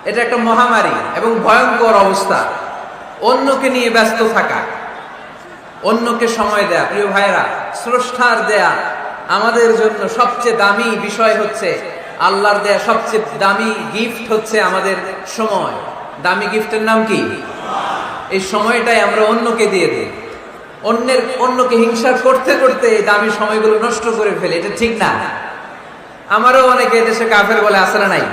এটা একটা মহামারী এবং ভয়ঙ্কর অবস্থা। অন্যকে নিয়ে ব্যস্ত থাকা, অন্যকে সময় দেয়া। প্রিয় ভাইরা, স্রষ্টার দেয়া আমাদের জন্য সবচেয়ে দামি বিষয় হচ্ছে, আল্লাহর দেয়া সবচেয়ে দামি গিফট হচ্ছে আমাদের সময়। দামি গিফটের নাম কি? এই সময়টাই আমরা অন্যকে দিয়ে দিই। অন্যকে হিংসা করতে করতে এই দামি সময়গুলো নষ্ট করে ফেলে। এটা ঠিক না। আমারও অনেকে দেশে কাফের বলে, আছে না নাই?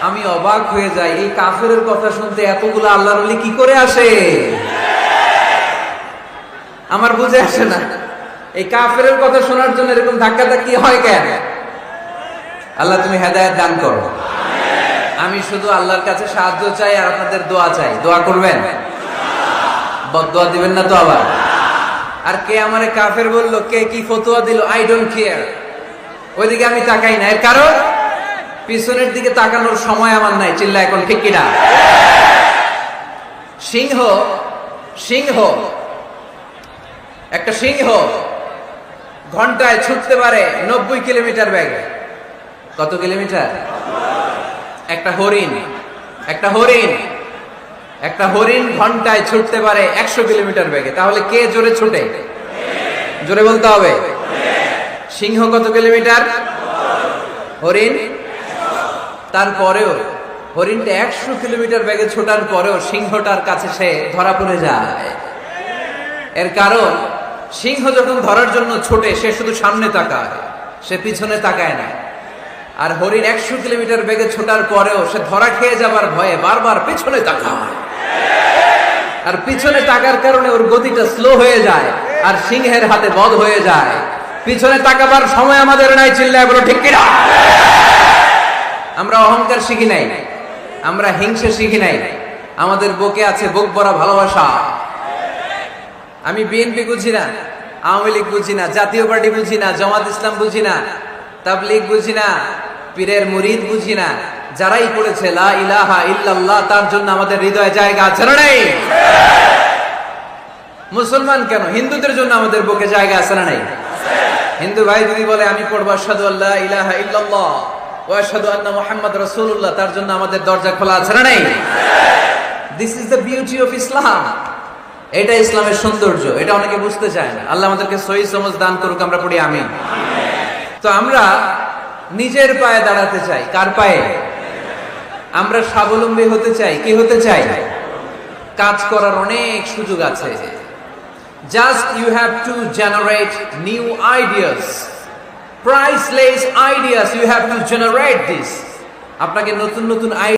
আমি অবাক হয়ে যাই, এই কাফেরের কথা শুনতে এতগুলো আল্লাহর ওলি কি করে আসে? আমার বুঝে আসে না, এই কাফেরের কথা শোনার জন্য এরকম ধাক্কাধাক্কি হয় কেন? আল্লাহ তুমি হেদায়েত দান করো। আমি শুধু আল্লাহর কাছে সাহায্য চাই আর আপনাদের দোয়া চাই। দোয়া করবেন, বদদোয়া দিবেন না তো আবার। আর কে আমারে কাফের বললো, কে কি ফতোয়া দিল, আই ডোন্ট কেয়ার। ওইদিকে আমি তাকাই না। এর কারণ, পিছনের দিকে তাকানোর সময় আমার নাই। চিল্লা এখন ঠিক কিনা? একটা সিংহ ঘন্টায় ছুটতে পারে 90 কিলোমিটার বেগে। কত কিলোমিটার? একটা হরিণ ঘন্টায় ছুটতে পারে 100 কিলোমিটার বেগে। তাহলে কে জোরে ছুটে? জোরে বলতে হবে। সিংহ কত কিলোমিটার? হরিণ। তারপরেও হরিণটা 100 কিলোমিটার বেগে ছোটার পরেও সিংহটার কাছে সে ধরা পড়ে যায়। এর কারণ, সিংহ যখন ধরার জন্য ছোটে সে শুধু সামনে তাকায়, সে পিছনে তাকায় না। আর হরিণ 100 কিলোমিটার বেগে ছোটার পরেও সে ধরা খেয়ে যাবার ভয়ে বারবার পিছনে তাকায়। আর পিছনে তাকার কারণে ওর গতিটা স্লো হয়ে যায় আর সিংহের হাতে বধ হয়ে যায়। পিছনে তাকাবার সময় আমাদের নাই। চিল্লায় বলো ঠিক কিনা? আমরা অহংকার শিখি নাই, আমরা হিংসা শিখি নাই। আমাদের বুকে আছে বুক ভরা ভালোবাসা। আমি বিএনপি বুঝি না, আওয়ামী লীগ বুঝি না, জাতীয় পার্টি বুঝি না, জামাত ইসলাম বুঝি না, তাবলীগ বুঝি না, পীরের মুরিদ বুঝি না। যারাই পড়েছে লা ইলাহা ইল্লাল্লাহ, তার জন্য আমাদের হৃদয়ে জায়গা আছে না নাই? মুসলমান কেন, হিন্দুদের জন্য আমাদের বুকে জায়গা আছে না নাই? হিন্দু ভাই যদি বলে আমি পড়বো আশহাদু আল্লা ইলাহা ইল্লাল্লাহ ওয়া আশহাদু আন্না মুহাম্মাদ রাসূলুল্লাহ, তার জন্য আমাদের দরজা খোলা আছে না নাই? This is the beauty of Islam. এটা ইসলামের সৌন্দর্য। এটা অনেকে বুঝতে চায় না। আল্লাহ আমাদেরকে সহি সমঝ দান করুক। আমরা পড়ি আমিন। তো আমরা নিজের পায়ে দাঁড়াতে চাই। কার পায়ে? আমরা স্বাবলম্বী হতে চাই। কি হতে চাই? কাজ করার অনেক সুযোগ আছে। Just you have to generate new ideas, priceless ideas. You have to generate this. আপনাকে নতুন নতুন